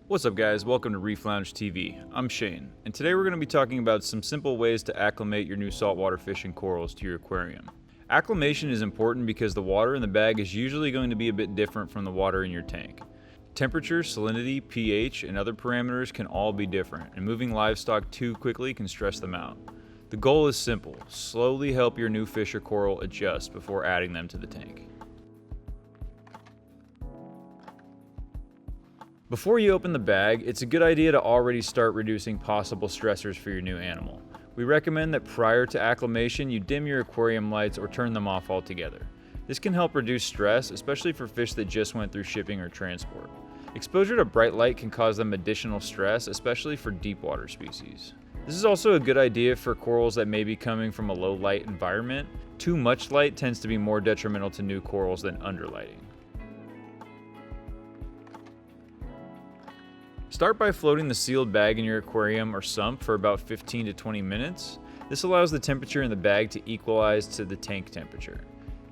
What's up guys, welcome to Reef Lounge TV. I'm Shane, and today we're going to be talking about some simple ways to acclimate your new saltwater fish and corals to your aquarium. Acclimation is important because the water in the bag is usually going to be a bit different from the water in your tank. Temperature, salinity, pH, and other parameters can all be different, and moving livestock too quickly can stress them out. The goal is simple: slowly help your new fish or coral adjust before adding them to the tank. Before you open the bag, it's a good idea to already start reducing possible stressors for your new animal. We recommend that prior to acclimation, you dim your aquarium lights or turn them off altogether. This can help reduce stress, especially for fish that just went through shipping or transport. Exposure to bright light can cause them additional stress, especially for deep water species. This is also a good idea for corals that may be coming from a low light environment. Too much light tends to be more detrimental to new corals than underlighting. Start by floating the sealed bag in your aquarium or sump for about 15 to 20 minutes. This allows the temperature in the bag to equalize to the tank temperature.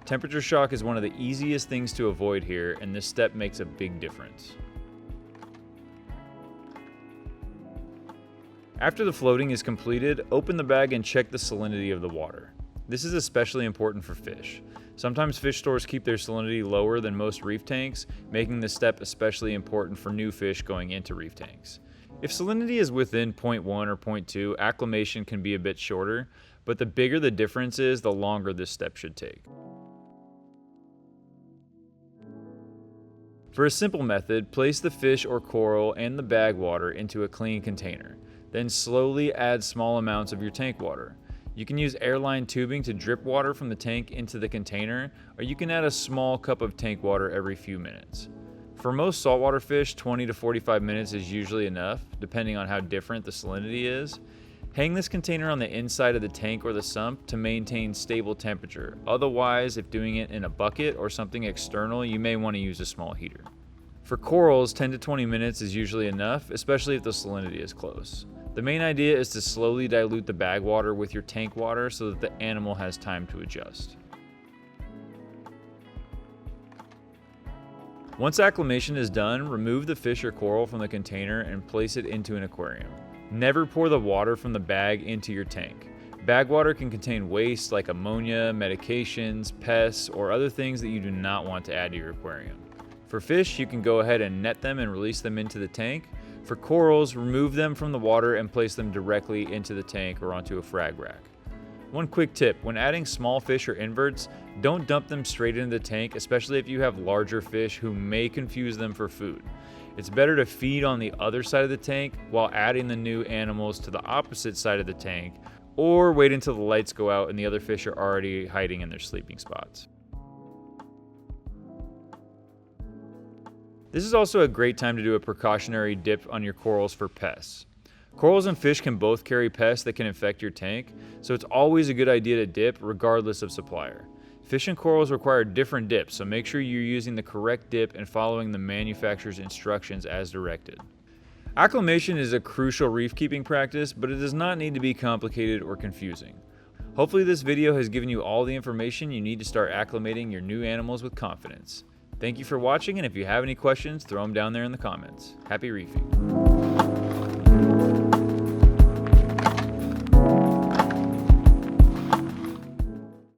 Temperature shock is one of the easiest things to avoid here, and this step makes a big difference. After the floating is completed, open the bag and check the salinity of the water. This is especially important for fish. Sometimes fish stores keep their salinity lower than most reef tanks, making this step especially important for new fish going into reef tanks. If salinity is within 0.1 or 0.2, acclimation can be a bit shorter, but the bigger the difference is, the longer this step should take. For a simple method, place the fish or coral and the bag water into a clean container. Then slowly add small amounts of your tank water. You can use airline tubing to drip water from the tank into the container, or you can add a small cup of tank water every few minutes. For most saltwater fish, 20 to 45 minutes is usually enough, depending on how different the salinity is. Hang this container on the inside of the tank or the sump to maintain stable temperature. Otherwise, if doing it in a bucket or something external, you may want to use a small heater. For corals, 10 to 20 minutes is usually enough, especially if the salinity is close. The main idea is to slowly dilute the bag water with your tank water so that the animal has time to adjust. Once acclimation is done, remove the fish or coral from the container and place it into an aquarium. Never pour the water from the bag into your tank. Bag water can contain waste like ammonia, medications, pests, or other things that you do not want to add to your aquarium. For fish, you can go ahead and net them and release them into the tank. For corals, remove them from the water and place them directly into the tank or onto a frag rack. One quick tip: when adding small fish or inverts, don't dump them straight into the tank, especially if you have larger fish who may confuse them for food. It's better to feed on the other side of the tank while adding the new animals to the opposite side of the tank, or wait until the lights go out and the other fish are already hiding in their sleeping spots. This is also a great time to do a precautionary dip on your corals for pests. Corals and fish can both carry pests that can infect your tank, so it's always a good idea to dip regardless of supplier. Fish and corals require different dips, so make sure you're using the correct dip and following the manufacturer's instructions as directed. Acclimation is a crucial reef keeping practice, but it does not need to be complicated or confusing. Hopefully this video has given you all the information you need to start acclimating your new animals with confidence. Thank you for watching, and if you have any questions, throw them down there in the comments. Happy reefing.